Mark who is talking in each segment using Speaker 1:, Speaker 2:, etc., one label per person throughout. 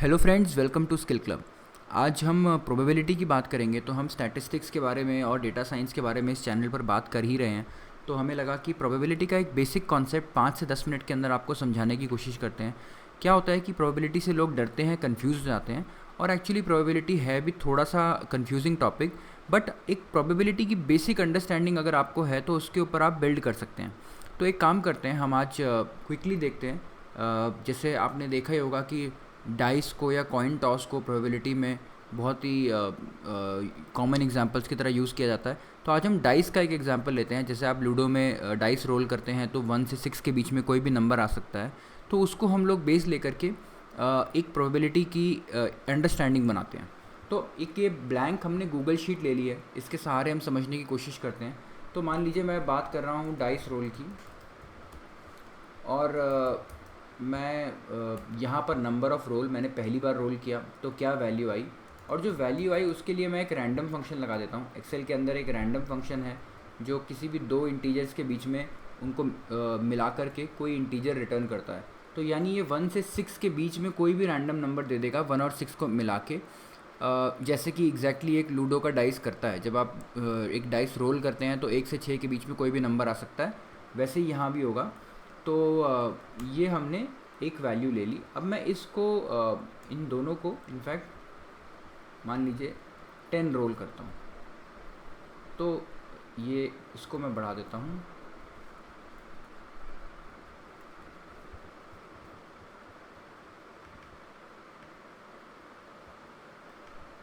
Speaker 1: Hello friends, welcome to skill club. आज हम probability की बात करेंगे। तो हम स्टैटिस्टिक्स के बारे में और डेटा साइंस के बारे में इस चैनल पर बात कर ही रहे हैं, तो हमें लगा कि प्रोबेबिलिटी का एक बेसिक कॉन्सेप्ट 5 से 10 मिनट के अंदर आपको समझाने की कोशिश करते हैं। क्या होता है कि प्रोबेबिलिटी से लोग डरते हैं, कंफ्यूज हो जाते हैं, और एक्चुअली प्रोबेबिलिटी है भी थोड़ा सा कंफ्यूजिंग टॉपिक, बट एक प्रोबेबिलिटी की बेसिक अंडरस्टैंडिंग अगर आपको है तो उसके ऊपर आप बिल्ड कर सकते हैं। तो एक काम करते हैं, हम आज क्विकली देखते हैं। जैसे आपने देखा ही होगा कि डाइस को या कॉइन टॉस को प्रोबेबिलिटी में बहुत ही कॉमन एग्जांपल्स की तरह यूज़ किया जाता है। तो आज हम डाइस का एक एग्जांपल लेते हैं। जैसे आप लूडो में डाइस रोल करते हैं तो 1 से 6 के बीच में कोई भी नंबर आ सकता है, तो उसको हम लोग बेस लेकर के एक प्रोबेबिलिटी की अंडरस्टैंडिंग बनाते हैं। तो एक ये ब्लैंक हमने गूगल शीट ले ली है, इसके सहारे हम समझने की कोशिश करते हैं। तो मान लीजिए मैं बात कर रहा हूँ डाइस रोल की, और मैं यहाँ पर नंबर ऑफ़ रोल मैंने पहली बार रोल किया तो क्या वैल्यू आई, और जो वैल्यू आई उसके लिए मैं एक रैंडम फंक्शन लगा देता हूँ। एक्सेल के अंदर एक रैंडम फंक्शन है जो किसी भी दो इंटीजर्स के बीच में उनको मिला करके कोई इंटीजर रिटर्न करता है। तो यानी ये 1 से 6 के बीच में कोई भी रैंडम नंबर दे देगा, 1 और 6 को मिला के। जैसे कि एग्जैक्टली एक लूडो का डाइस करता है, जब आप एक डाइस रोल करते हैं तो 1 से 6 के बीच में कोई भी नंबर आ सकता है, वैसे ही यहाँ भी होगा। तो ये हमने एक वैल्यू ले ली। अब मैं इसको इन दोनों को इनफैक्ट मान लीजिए 10 रोल करता हूँ, तो ये इसको मैं बढ़ा देता हूँ।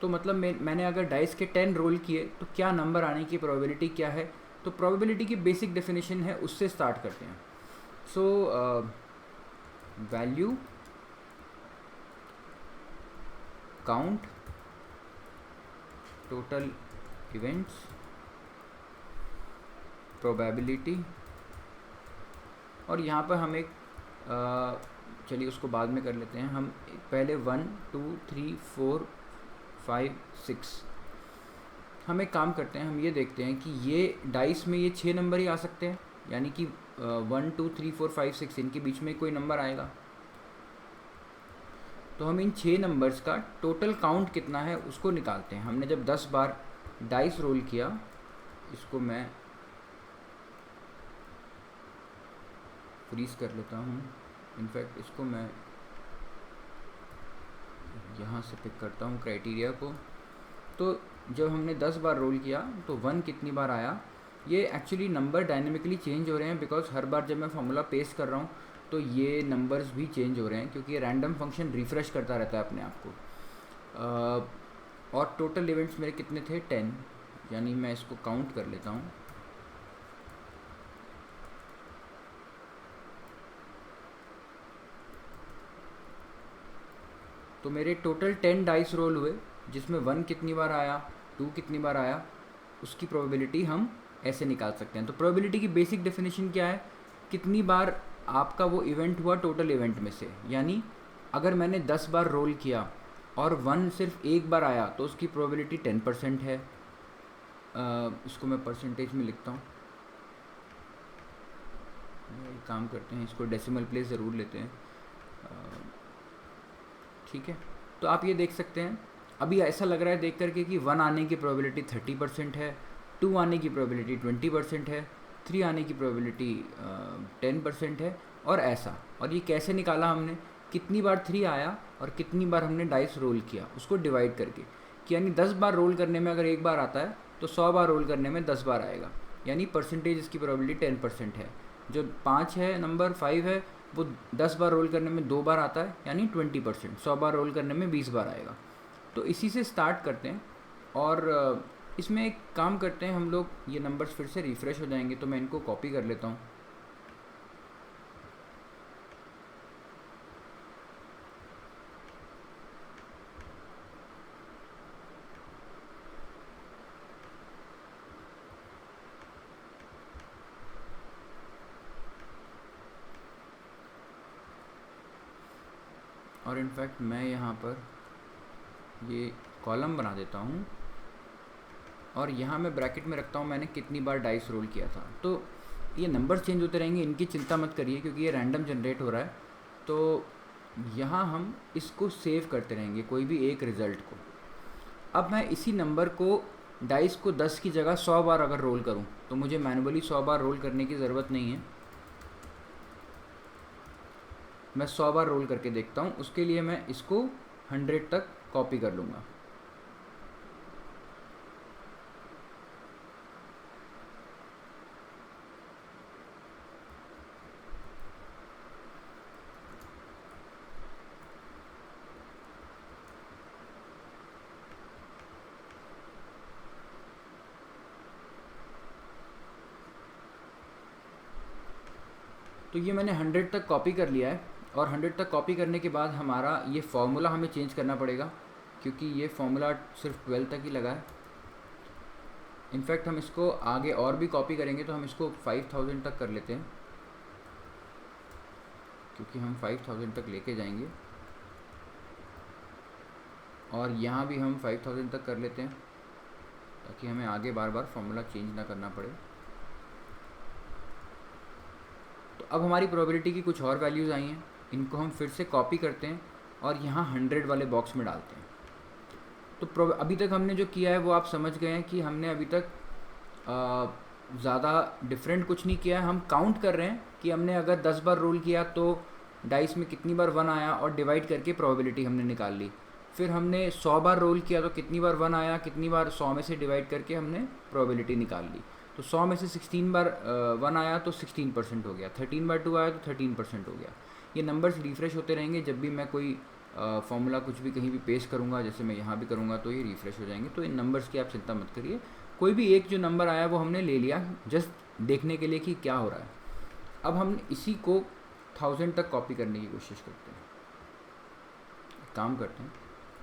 Speaker 1: तो मतलब मैंने अगर डाइस के 10 रोल किए तो क्या नंबर आने की प्रोबेबिलिटी क्या है। तो प्रोबेबिलिटी की बेसिक डेफिनेशन है, उससे स्टार्ट करते हैं। So value count total events probability, और यहाँ पर हम एक चलिए उसको बाद में कर लेते हैं। हम पहले 1 2 3 4 5 6 हम एक काम करते हैं, हम ये देखते हैं कि ये डाइस में ये 6 नंबर ही आ सकते हैं, यानी कि 1 2 3 4 5 6 इनके बीच में कोई नंबर आएगा। तो हम इन 6 नंबर्स का टोटल काउंट कितना है उसको निकालते हैं। हमने जब 10 बार डाइस रोल किया, इसको मैं फ्रीज कर लेता हूँ। इनफैक्ट इसको मैं यहाँ से पिक करता हूँ क्राइटेरिया को। तो जब हमने 10 बार रोल किया तो 1 कितनी बार आया। ये एक्चुअली नंबर डायनेमिकली चेंज हो रहे हैं, बिकॉज हर बार जब मैं फॉर्मूला पेस्ट कर रहा हूँ तो ये नंबर्स भी चेंज हो रहे हैं, क्योंकि ये रैंडम फंक्शन रिफ़्रेश करता रहता है अपने आप को। और टोटल इवेंट्स मेरे कितने थे, 10, यानी मैं इसको काउंट कर लेता हूँ। तो मेरे टोटल 10 डाइस रोल हुए, जिसमें 1 कितनी बार आया, 2 कितनी बार आया, उसकी प्रोबेबिलिटी हम ऐसे निकाल सकते हैं। तो प्रोबेबिलिटी की बेसिक डेफिनेशन क्या है, कितनी बार आपका वो इवेंट हुआ टोटल इवेंट में से। यानी अगर मैंने 10 बार रोल किया और 1 सिर्फ एक बार आया तो उसकी प्रोबेबिलिटी 10% है। इसको मैं परसेंटेज में लिखता हूँ। एक काम करते हैं, इसको डेसिमल प्लेस ज़रूर लेते हैं, ठीक है। तो आप ये देख सकते हैं, अभी ऐसा लग रहा है देख करके कि 1 आने की प्रोबेबिलिटी 30% है, 2 आने की प्रोबेबिलिटी 20% है, 3 आने की प्रोबेबिलिटी 10% है, और ऐसा। और ये कैसे निकाला हमने, कितनी बार 3 आया और कितनी बार हमने डाइस रोल किया उसको डिवाइड करके, कि यानी 10 बार रोल करने में अगर एक बार आता है तो 100 बार रोल करने में 10 बार आएगा, यानी परसेंटेज इसकी प्रोबेबिलिटी 10% है। जो 5 है, नंबर 5 है, वो 10 बार रोल करने में 2 बार आता है, यानी 20%। 100 बार रोल करने में 20 बार आएगा। तो इसी से स्टार्ट करते हैं, और इसमें एक काम करते हैं हम लोग, ये नंबर्स फिर से रिफ़्रेश हो जाएंगे, तो मैं इनको कॉपी कर लेता हूँ। और इनफैक्ट मैं यहाँ पर ये कॉलम बना देता हूँ, और यहाँ मैं ब्रैकेट में रखता हूँ मैंने कितनी बार डाइस रोल किया था। तो ये नंबर्स चेंज होते रहेंगे, इनकी चिंता मत करिए, क्योंकि ये रैंडम जनरेट हो रहा है। तो यहाँ हम इसको सेव करते रहेंगे कोई भी एक रिज़ल्ट को। अब मैं इसी नंबर को डाइस को 10 की जगह 100 बार अगर रोल करूँ तो मुझे मैनुअली 100 बार रोल करने की ज़रूरत नहीं है। मैं 100 बार रोल करके देखता हूँ। उसके लिए मैं इसको 100 तक कॉपी कर लूँगा। तो ये मैंने 100 तक कॉपी कर लिया है, और 100 तक कॉपी करने के बाद हमारा ये फॉर्मूला हमें चेंज करना पड़ेगा, क्योंकि ये फॉर्मूला सिर्फ 12 तक ही लगा है। इनफैक्ट हम इसको आगे और भी कॉपी करेंगे, तो हम इसको 5000 तक कर लेते हैं, क्योंकि हम 5000 तक लेके जाएंगे। और यहाँ भी हम 5000 तक कर लेते हैं, ताकि हमें आगे बार बार फॉर्मूला चेंज ना करना पड़े। तो अब हमारी प्रोबेबिलिटी की कुछ और वैल्यूज़ आई हैं, इनको हम फिर से कॉपी करते हैं और यहाँ 100 वाले बॉक्स में डालते हैं। तो अभी तक हमने जो किया है वो आप समझ गए हैं कि हमने अभी तक ज़्यादा डिफरेंट कुछ नहीं किया है। हम काउंट कर रहे हैं कि हमने अगर 10 बार रोल किया तो डाइस में कितनी बार 1 आया, और डिवाइड करके प्रोबेबिलिटी हमने निकाल ली। फिर हमने 100 बार रोल किया तो कितनी बार 1 आया, कितनी बार 100 में से डिवाइड करके हमने प्रोबेबिलिटी निकाल ली। तो 100 में से 16 बार 1 आया तो 16% हो गया, 13 बार 2 आया तो 13% हो गया। ये नंबर्स रिफ़्रेश होते रहेंगे जब भी मैं कोई फॉर्मूला कुछ भी कहीं भी पेश करूँगा, जैसे मैं यहाँ भी करूँगा तो ये रिफ़्रेश हो जाएंगे। तो इन नंबर्स की आप चिंता मत करिए, कोई भी एक जो नंबर आया वो हमने ले लिया, जस्ट देखने के लिए कि क्या हो रहा है। अब हम इसी को 1000 तक कॉपी करने की कोशिश करते हैं। काम करते हैं,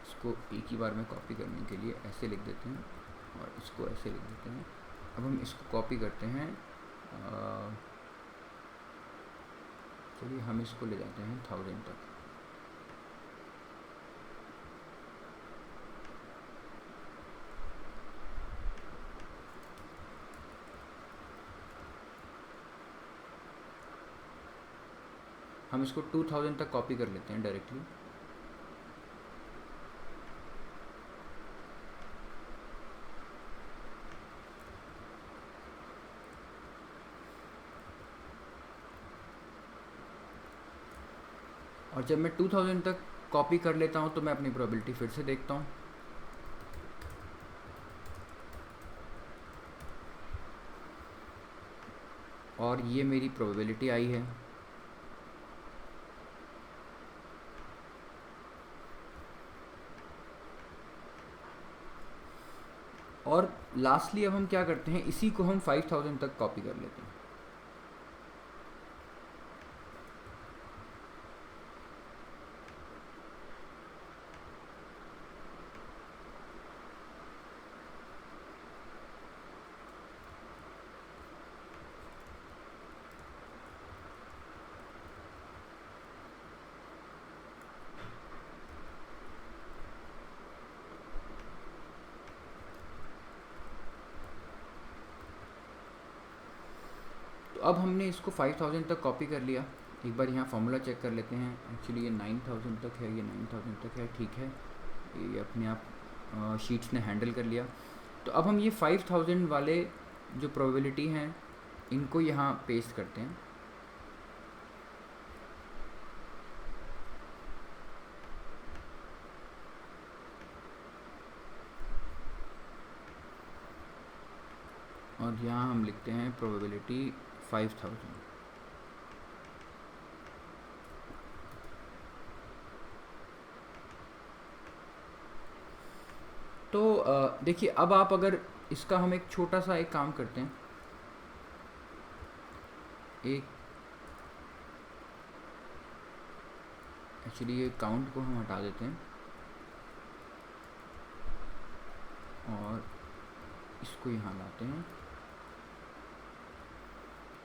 Speaker 1: इसको एक ही बार में कॉपी करने के लिए ऐसे लिख देते हैं, और इसको ऐसे लिख देते हैं। अब हम इसको कॉपी करते हैं, चलिए हम इसको ले जाते हैं 1000 तक। हम इसको 2000 तक कॉपी कर लेते हैं डायरेक्टली। और जब मैं 2000 तक कॉपी कर लेता हूँ तो मैं अपनी प्रोबेबिलिटी फिर से देखता हूँ। और ये मेरी प्रोबेबिलिटी आई है। और लास्टली अब हम क्या करते हैं, इसी को हम 5000 तक कॉपी कर लेते हैं। तो अब हमने इसको 5000 तक कॉपी कर लिया। एक बार यहाँ फॉर्मूला चेक कर लेते हैं। एक्चुअली ये 9000 तक है, ये 9000 तक है, ठीक है, ये अपने आप शीट्स ने हैंडल कर लिया। तो अब हम ये 5000 वाले जो प्रोबेबिलिटी हैं इनको यहाँ पेस्ट करते हैं। और यहाँ हम लिखते हैं प्रोबेबिलिटी 5000। तो देखिए, अब आप अगर इसका हम एक छोटा सा एक काम करते हैं, एक एक्चुअली ये काउंट को हम हटा देते हैं और इसको यहाँ लाते हैं,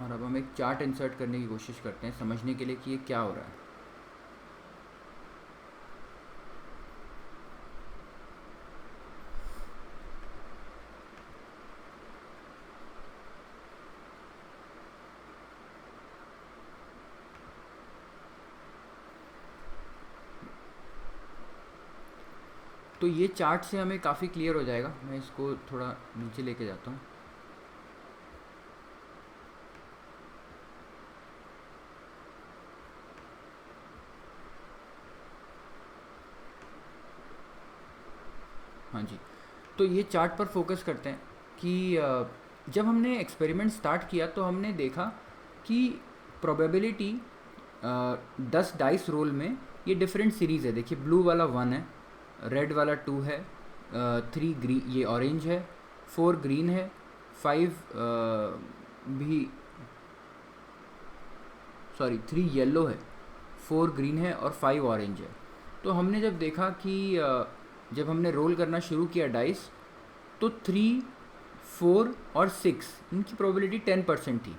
Speaker 1: और अब हम एक चार्ट इंसर्ट करने की कोशिश करते हैं समझने के लिए कि ये क्या हो रहा है। तो ये चार्ट से हमें काफ़ी क्लियर हो जाएगा। मैं इसको थोड़ा नीचे लेके जाता हूँ। हाँ जी, तो ये चार्ट पर फोकस करते हैं कि जब हमने एक्सपेरिमेंट स्टार्ट किया तो हमने देखा कि प्रोबेबिलिटी 10 डाइस रोल में ये डिफरेंट सीरीज़ है। देखिए, ब्लू वाला 1 है, रेड वाला 2 है, 3 ग्रीन, ये ऑरेंज है, 4 ग्रीन है, 5 भी, सॉरी 3 येलो है, 4 ग्रीन है और 5 ऑरेंज है। तो हमने जब देखा कि जब हमने रोल करना शुरू किया डाइस, तो 3, 4 और 6 इनकी प्रोबेबिलिटी 10% थी,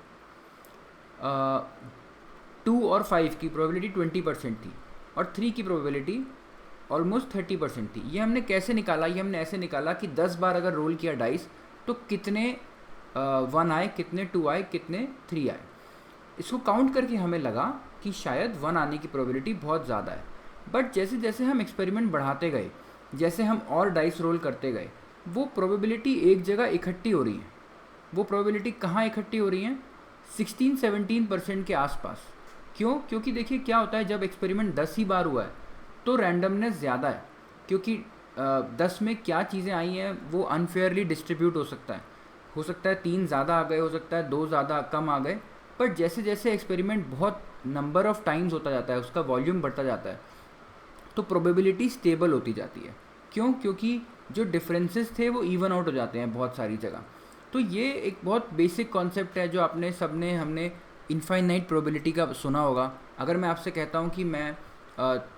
Speaker 1: 2 और 5 की प्रोबेबिलिटी 20% थी और 3 की प्रोबेबिलिटी ऑलमोस्ट 30% थी। ये हमने कैसे निकाला? ये हमने ऐसे निकाला कि 10 बार अगर रोल किया डाइस तो कितने 1 आए, कितने 2 आए, कितने 3 आए। इसको काउंट करके हमें लगा कि शायद 1 आने की प्रोबेबिलिटी बहुत ज़्यादा है। बट जैसे जैसे हम एक्सपेरिमेंट बढ़ाते गए, जैसे हम और डाइस रोल करते गए, वो प्रोबेबिलिटी एक जगह इकट्ठी हो रही है। वो प्रोबेबिलिटी कहाँ इकट्ठी हो रही हैं? 16-17% के आसपास। क्यों? क्योंकि देखिए क्या होता है, जब एक्सपेरिमेंट 10 ही बार हुआ है तो रैंडमनेस ज़्यादा है, क्योंकि 10 में क्या चीज़ें आई हैं वो अनफेयरली डिस्ट्रीब्यूट हो सकता है 3 ज़्यादा आ गए, हो सकता है 2 ज़्यादा कम आ गए। पर जैसे जैसे एक्सपेरिमेंट बहुत नंबर ऑफ़ टाइम्स होता जाता है, उसका वॉल्यूम बढ़ता जाता है, तो प्रोबेबिलिटी स्टेबल होती जाती है। क्यों? क्योंकि जो डिफरेंसेस थे वो इवन आउट हो जाते हैं बहुत सारी जगह। तो ये एक बहुत बेसिक कॉन्सेप्ट है जो आपने सबने हमने इनफाइनाइट प्रोबेबिलिटी का सुना होगा। अगर मैं आपसे कहता हूँ कि मैं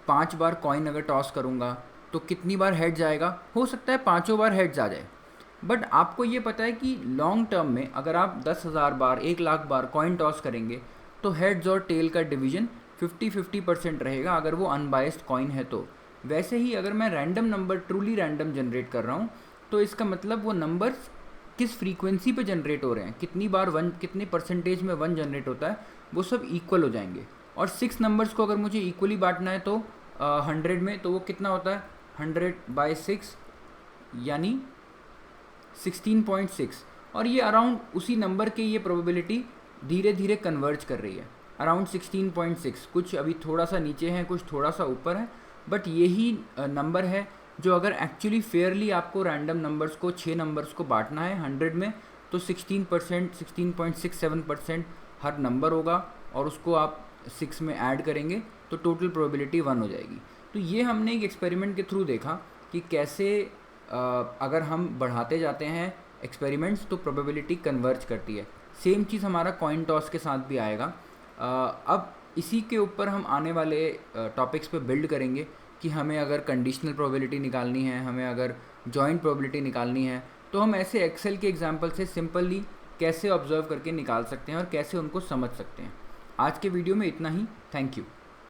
Speaker 1: 5 बार कॉइन अगर टॉस करूँगा तो कितनी बार हेड जाएगा? हो सकता है 5 बार हेड्स आ जाए। बट आपको ये पता है कि लॉन्ग टर्म में अगर आप 10,000 बार, 1,00,000 बार कॉइन टॉस करेंगे तो हेड्स और टेल का डिवीजन 50-50% रहेगा, अगर वो अनबायस्ड कॉइन है तो। वैसे ही अगर मैं random number, truly random generate कर रहा हूँ, तो इसका मतलब वो नंबर्स किस फ्रीक्वेंसी पे जनरेट हो रहे हैं, कितनी बार 1, कितने परसेंटेज में 1 जनरेट होता है, वो सब इक्वल हो जाएंगे। और 6 नंबर्स को अगर मुझे इक्वली बांटना है तो 100 में, तो वो कितना होता है? 100/6 यानी 16.6। और ये अराउंड उसी नंबर के ये प्रोबेबिलिटी धीरे धीरे कन्वर्ज कर रही है, अराउंड 16.6। कुछ अभी थोड़ा सा नीचे है, कुछ थोड़ा सा ऊपर है, बट यही नंबर है जो अगर एक्चुअली फेयरली आपको रैंडम नंबर्स को 6 नंबर्स को बांटना है 100 में, तो 16%, 16.67% हर नंबर होगा और उसको आप 6 में ऐड करेंगे तो टोटल प्रोबेबिलिटी 1 हो जाएगी। तो ये हमने एक एक्सपेरिमेंट के थ्रू देखा कि कैसे अगर हम बढ़ाते जाते हैं एक्सपेरिमेंट्स तो प्रोबेबिलिटी कन्वर्ज करती है। सेम चीज़ हमारा कॉइन टॉस के साथ भी आएगा। अब इसी के ऊपर हम आने वाले टॉपिक्स पे बिल्ड करेंगे कि हमें अगर कंडीशनल प्रोबेबिलिटी निकालनी है, हमें अगर जॉइंट प्रोबेबिलिटी निकालनी है, तो हम ऐसे एक्सेल के एग्जांपल से सिंपली कैसे ऑब्जर्व करके निकाल सकते हैं और कैसे उनको समझ सकते हैं। आज के वीडियो में इतना ही। Thank you.